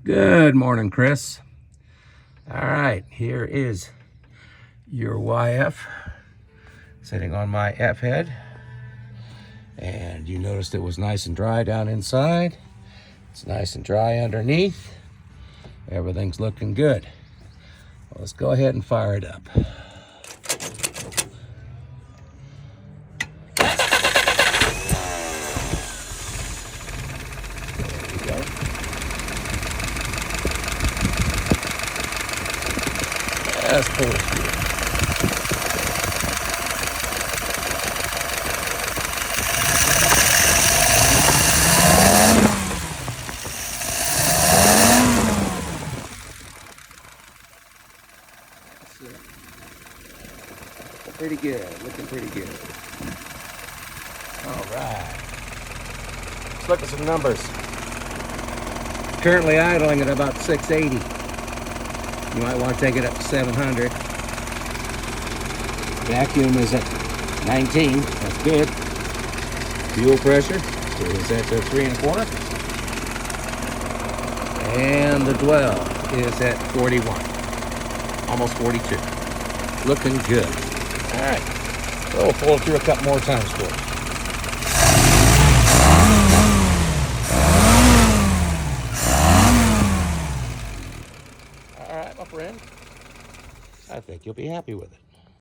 Good morning, Chris. All right, here is your YF sitting on my F head. And you noticed it was nice and dry down inside. It's nice and dry underneath. Everything's looking good. Well, let's go ahead and fire it up. There we go. That's cool. Pretty good, looking pretty good. All right, let's look at some numbers. Currently idling at about 680. You might want to take it up to 700. Vacuum is at 19, that's good. Fuel pressure is at 3¼ and the dwell is at 41, almost 42. Looking good. All right, so we'll pull it through a couple more times for you. All right, my friend, I think you'll be happy with it.